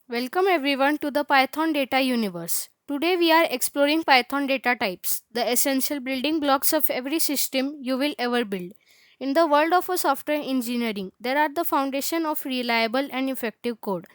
Welcome everyone to the Python data universe. Today we are exploring Python data types, the essential building blocks of every system you will ever build. In the world of a software engineering, there are the foundation of reliable and effective code.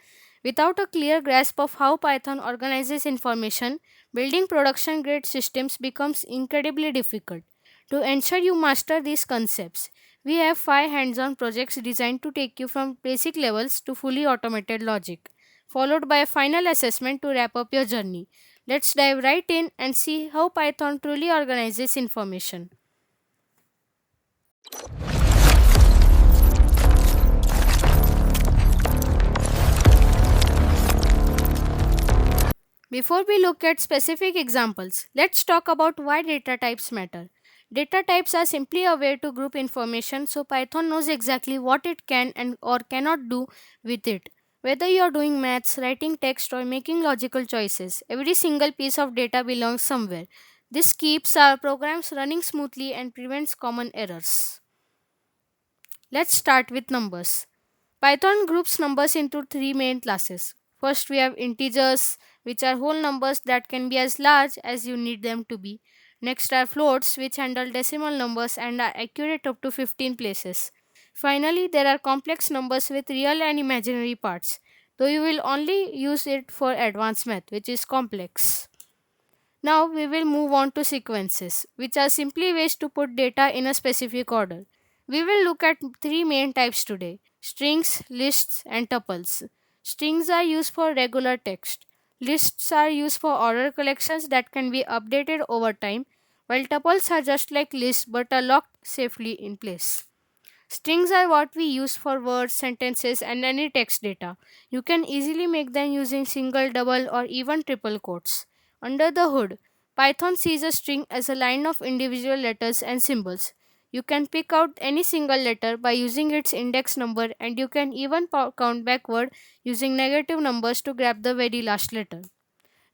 Without a clear grasp of how Python organizes information, building production grade systems becomes incredibly difficult. To ensure you master these concepts, we have 5 hands-on projects designed to take you from basic levels to fully automated logic, followed by a final assessment to wrap up your journey. Let's dive right in and see how Python truly organizes information. Before we look at specific examples, let's talk about why data types matter. Data types are simply a way to group information so Python knows exactly what it can and or cannot do with it. Whether you are doing maths, writing text or making logical choices, every single piece of data belongs somewhere. This keeps our programs running smoothly and prevents common errors. Let's start with numbers. Python groups numbers into three main classes. First, we have integers, which are whole numbers that can be as large as you need them to be. Next are floats, which handle decimal numbers and are accurate up to 15 places. Finally, there are complex numbers with real and imaginary parts, though you will only use it for advanced math, which is complex. Now we will move on to sequences, which are simply ways to put data in a specific order. We will look at three main types today: strings, lists, and tuples. Strings are used for regular text. Lists are used for order collections that can be updated over time, while tuples are just like lists but are locked safely in place. Strings are what we use for words, sentences, and any text data. You can easily make them using single, double, or even triple quotes. Under the hood, Python sees a string as a line of individual letters and symbols. You can pick out any single letter by using its index number, and you can even count backward using negative numbers to grab the very last letter.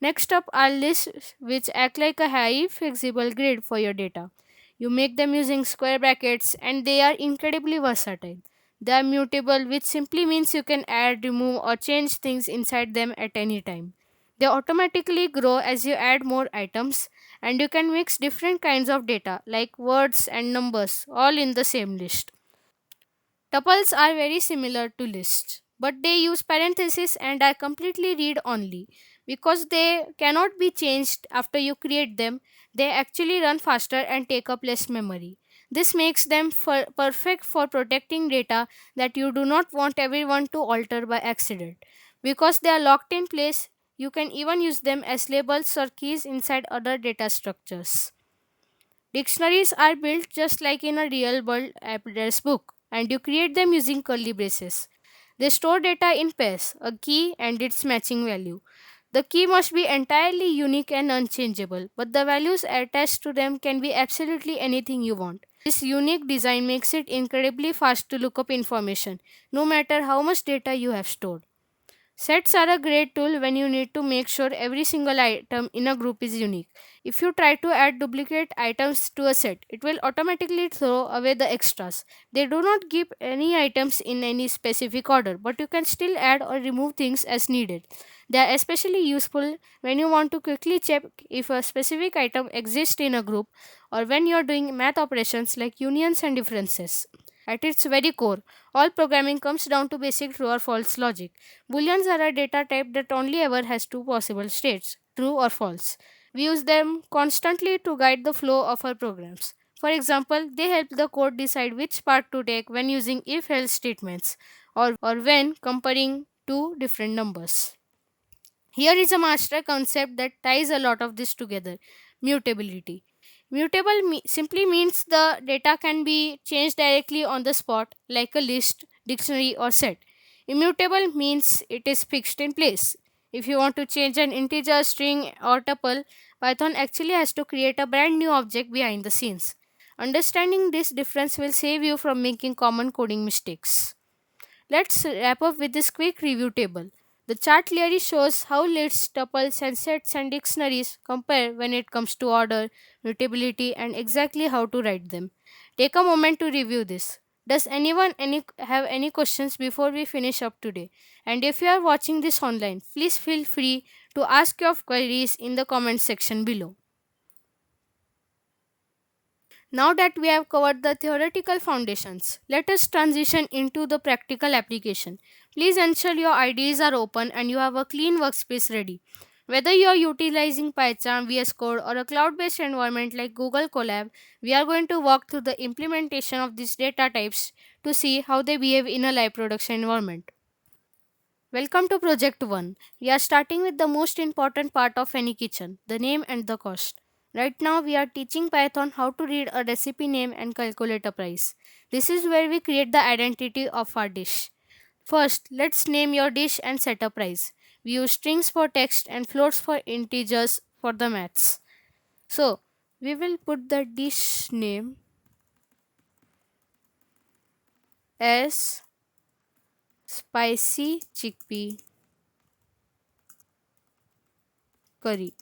Next up are lists, which act like a highly flexible grid for your data. You make them using square brackets and they are incredibly versatile. They are mutable, which simply means you can add, remove, or change things inside them at any time. They automatically grow as you add more items, and you can mix different kinds of data like words and numbers all in the same list. Tuples are very similar to lists, but they use parentheses and are completely read only. Because they cannot be changed after you create them, they actually run faster and take up less memory. This makes them perfect for protecting data that you do not want everyone to alter by accident. Because they are locked in place, you can even use them as labels or keys inside other data structures. Dictionaries are built just like in a real world address book, and you create them using curly braces. They store data in pairs, a key and its matching value. The key must be entirely unique and unchangeable, but the values attached to them can be absolutely anything you want. This unique design makes it incredibly fast to look up information, no matter how much data you have stored. Sets are a great tool when you need to make sure every single item in a group is unique. If you try to add duplicate items to a set, it will automatically throw away the extras. They do not keep any items in any specific order, but you can still add or remove things as needed. They are especially useful when you want to quickly check if a specific item exists in a group or when you are doing math operations like unions and differences. At its very core, all programming comes down to basic true or false logic. Booleans are a data type that only ever has two possible states, true or false. We use them constantly to guide the flow of our programs. For example, they help the code decide which path to take when using if else statements or when comparing two different numbers. Here is a master concept that ties a lot of this together: mutability. Mutable simply means the data can be changed directly on the spot, like a list, dictionary, or set. Immutable means it is fixed in place. If you want to change an integer, string, or tuple, Python actually has to create a brand new object behind the scenes. Understanding this difference will save you from making common coding mistakes. Let's wrap up with this quick review table. The chart clearly shows how lists, tuples, and sets and dictionaries compare when it comes to order, mutability, and exactly how to write them. Take a moment to review this. Does anyone have any questions before we finish up today? And if you are watching this online, please feel free to ask your queries in the comment section below. Now that we have covered the theoretical foundations, let us transition into the practical application. Please ensure your IDEs are open and you have a clean workspace ready. Whether you are utilizing Python, VS Code, or a cloud based environment like Google Colab, we are going to walk through the implementation of these data types to see how they behave in a live production environment. Welcome to Project 1. We are starting with the most important part of any kitchen, the name and the cost. Right now, we are teaching Python how to read a recipe name and calculate a price. This is where we create the identity of our dish. First, let's name your dish and set a price. We use strings for text and floats for integers for the maths. So, we will put the dish name as spicy chickpea curry.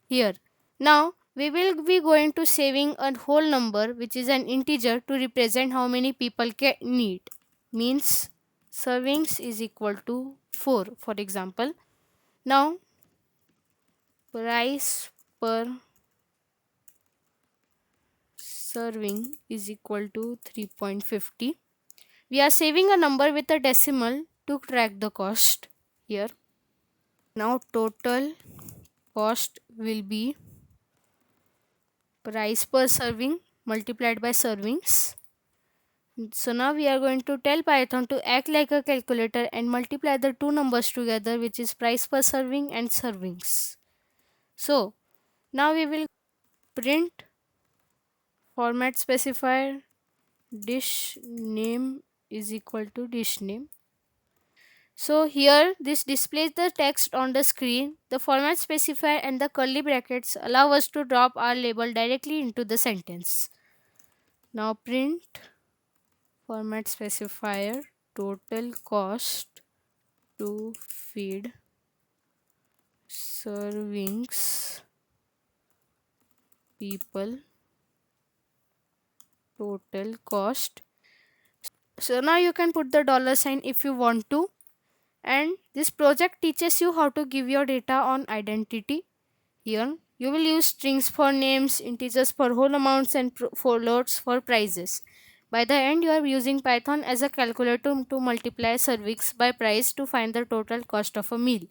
Here. Now we will be going to saving a whole number which is an integer to represent how many people can need. Means servings is equal to 4 for example. Now price per serving is equal to 3.50. We are saving a number with a decimal to track the cost here. Now total cost will be price per serving multiplied by servings. So now we are going to tell Python to act like a calculator and multiply the two numbers together, which is price per serving and servings. So now we will print format specifier dish name is equal to dish name. So here this displays the text on the screen. The format specifier and the curly brackets allow us to drop our label directly into the sentence. Now print format specifier total cost to feed servings people total cost. So now you can put the dollar sign if you want to, and this project teaches you how to give your data on identity. Here you will use strings for names, integers for whole amounts, and floats for prices. By the end, you are using Python as a calculator to multiply servings by price to find the total cost of a meal.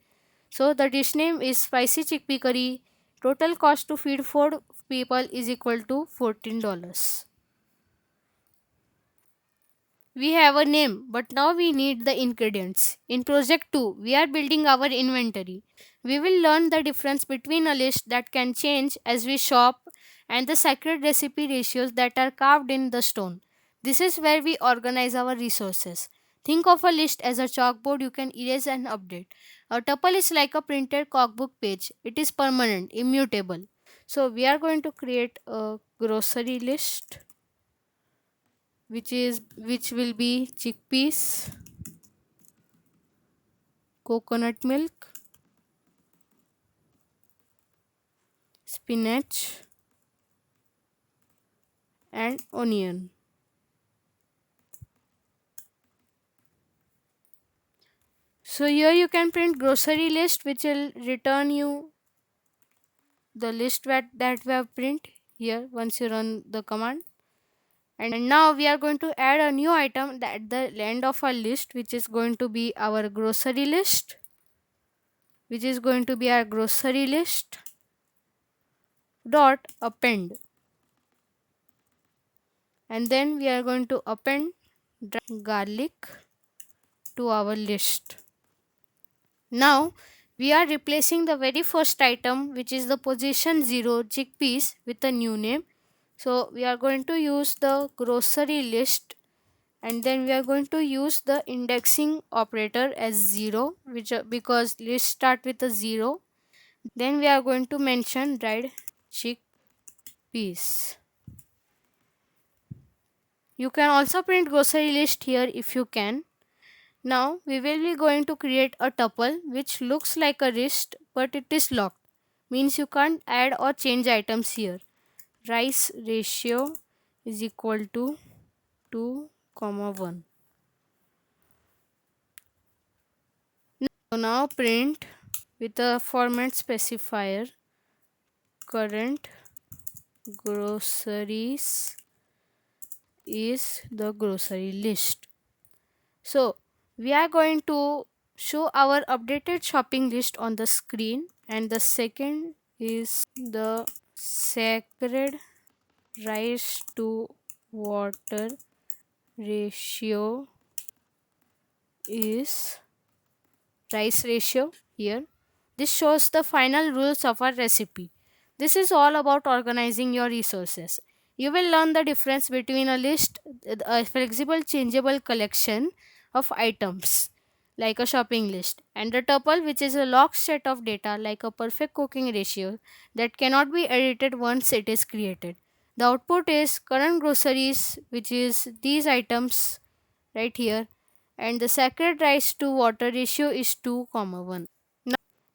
So the dish name is spicy chickpea curry. Total cost to feed 4 people is equal to $14. We have a name, but now we need the ingredients. In project 2, we are building our inventory. We will learn the difference between a list that can change as we shop and the sacred recipe ratios that are carved in the stone. This is where we organize our resources. Think of a list as a chalkboard you can erase and update. A tuple is like a printed cookbook page. It is permanent, immutable. So we are going to create a grocery list which will be chickpeas, coconut milk, spinach, and onion. So here you can print grocery list which will return you the list that we have print here once you run the command. And now we are going to add a new item at the end of our list, which is going to be our grocery list, dot append, and then we are going to append garlic to our list. Now we are replacing the very first item, which is the position 0 chickpeas, with a new name. So we are going to use the grocery list, and then we are going to use the indexing operator as 0, which because list start with a 0. Then we are going to mention dried chickpeas. You can also print grocery list here if you can. Now we will be going to create a tuple which looks like a list but it is locked. Means you can't add or change items here. Rice ratio is equal to 2 comma 1. So now print with a format specifier current groceries is the grocery list. So we are going to show our updated shopping list on the screen, and the second is the sacred rice to water ratio is rice ratio here. This shows the final rules of our recipe. This is all about organizing your resources. You will learn the difference between a list, a flexible, changeable collection of items like a shopping list, and a tuple, which is a locked set of data like a perfect cooking ratio that cannot be edited once it is created. The output is current groceries, which is these items right here, and the sacred rice to water ratio is 2 comma 1.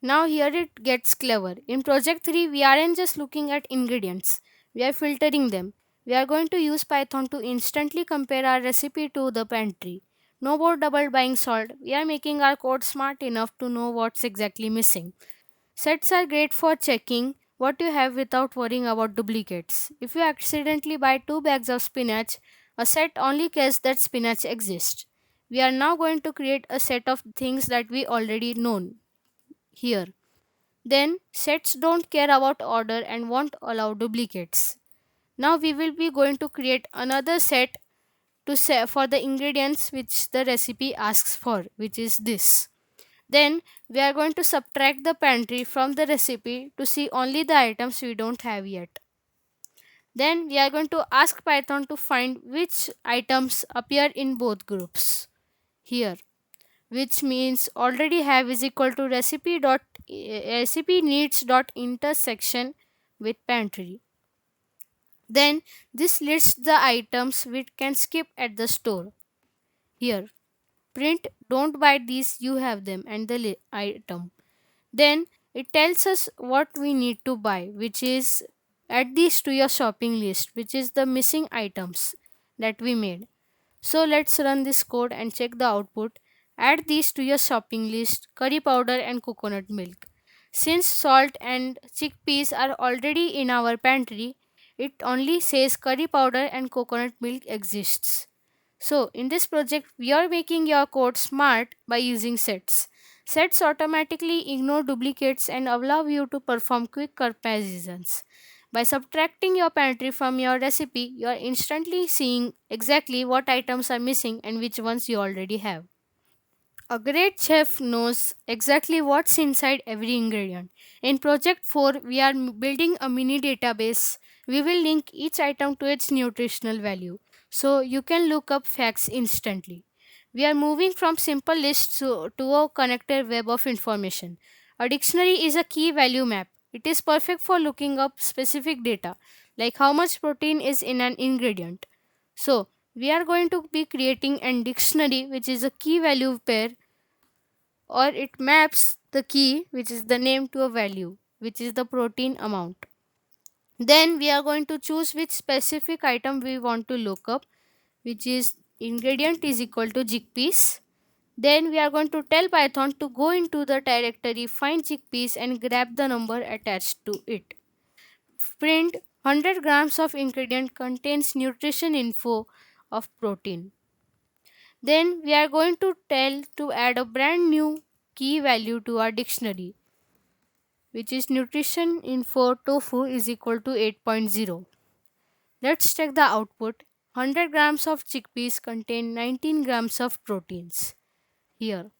Now here it gets clever. In project 3 we aren't just looking at ingredients, we are filtering them. We are going to use Python to instantly compare our recipe to the pantry. No more double buying salt. We are making our code smart enough to know what's exactly missing. Sets are great for checking what you have without worrying about duplicates. If you accidentally buy 2 bags of spinach, a set only cares that spinach exists. We are now going to create a set of things that we already know here. Then sets don't care about order and won't allow duplicates. Now we will be going to create another set for the ingredients which the recipe asks for, which is this. Then we are going to subtract the pantry from the recipe to see only the items we don't have yet. Then we are going to ask Python to find which items appear in both groups here, which means already have is equal to recipe needs dot intersection with pantry. Then this lists the items we can skip at the store. Here, print don't buy these, you have them, and the item. Then it tells us what we need to buy, which is add these to your shopping list, which is the missing items that we made. So let's run this code and check the output. Add these to your shopping list: curry powder and coconut milk. Since salt and chickpeas are already in our pantry, it only says curry powder and coconut milk exists. So, in this project, we are making your code smart by using sets. Sets automatically ignore duplicates and allow you to perform quick comparisons. By subtracting your pantry from your recipe, you are instantly seeing exactly what items are missing and which ones you already have. A great chef knows exactly what's inside every ingredient. In Project 4, we are building a mini database. We will link each item to its nutritional value so you can look up facts instantly. We are moving from simple lists to a connected web of information. A dictionary is a key value map. It is perfect for looking up specific data, like how much protein is in an ingredient. So, we are going to be creating a dictionary which is a key value pair, or it maps the key which is the name to a value which is the protein amount. Then we are going to choose which specific item we want to look up, which is ingredient is equal to chickpeas. Then we are going to tell Python to go into the directory find chickpeas and grab the number attached to it. Print 100 grams of ingredient contains nutrition info of protein. Then we are going to tell to add a brand new key value to our dictionary, which is nutrition info tofu is equal to 8.0. Let's check the output. 100 grams of chickpeas contain 19 grams of proteins here.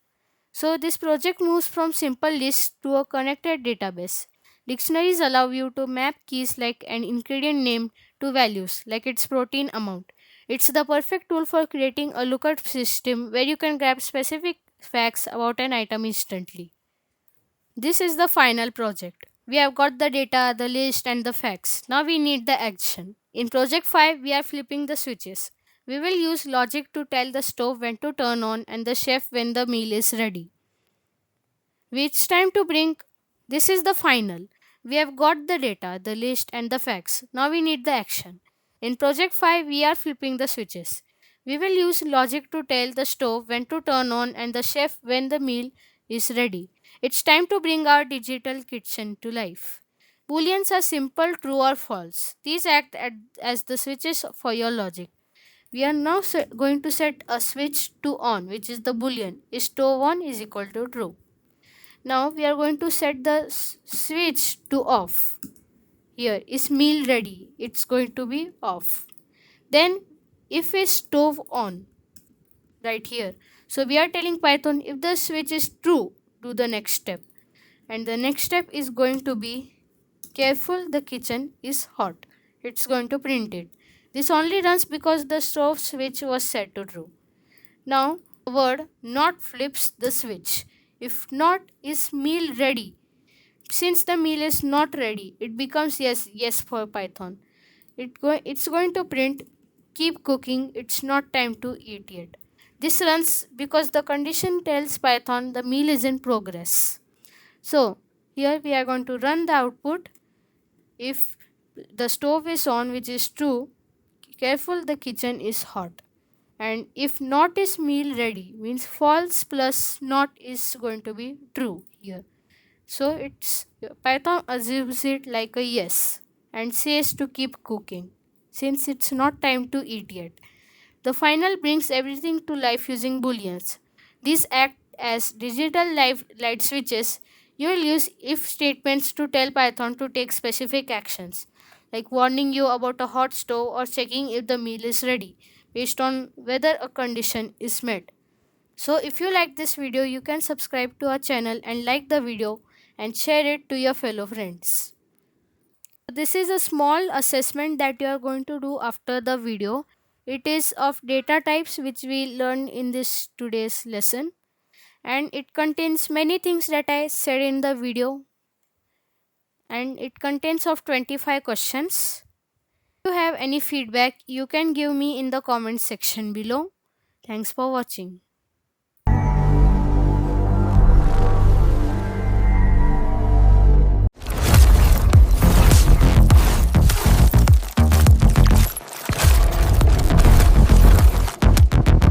So this project moves from simple lists to a connected database. Dictionaries allow you to map keys like an ingredient name to values like its protein amount. It's the perfect tool for creating a lookup system where you can grab specific facts about an item instantly. This is the final project. We have got the data, the list, and the facts. Now we need the action. In project 5, we are flipping the switches. We will use logic to tell the stove when to turn on and the chef when the meal is ready. Which time to bring? This is the final. We have got the data, the list, and the facts. Now we need the action. In project 5, we are flipping the switches. We will use logic to tell the stove when to turn on and the chef when the meal is ready. It's time to bring our digital kitchen to life. Booleans are simple true or false. These act as the switches for your logic. We are now going to set a switch to on, which is the boolean. Is stove on is equal to true. Now we are going to set the switch to off. Here is meal ready. It's going to be off. Then if is stove on, right here. So we are telling Python if the switch is true, do the next step. And the next step is going to be careful the kitchen is hot. It's going to print it. This only runs because the stove switch was set to true. Now the word not flips the switch. If not is meal ready. Since the meal is not ready, it becomes yes for Python. It's going to print keep cooking, it's not time to eat yet. This runs because the condition tells Python the meal is in progress. So here we are going to run the output. If the stove is on, which is true, careful the kitchen is hot. And if not is meal ready, means false plus not is going to be true here. So it's Python assumes it like a yes and says to keep cooking since it's not time to eat yet. The final brings everything to life using booleans. These act as digital light switches. You will use if statements to tell Python to take specific actions, like warning you about a hot stove or checking if the meal is ready, based on whether a condition is met. So if you like this video, you can subscribe to our channel and like the video and share it to your fellow friends. This is a small assessment that you are going to do after the video. It is of data types which we learned in this today's lesson, and it contains many things that I said in the video, and it contains of 25 questions. If you have any feedback, you can give me in the comment section below. Thanks for watching.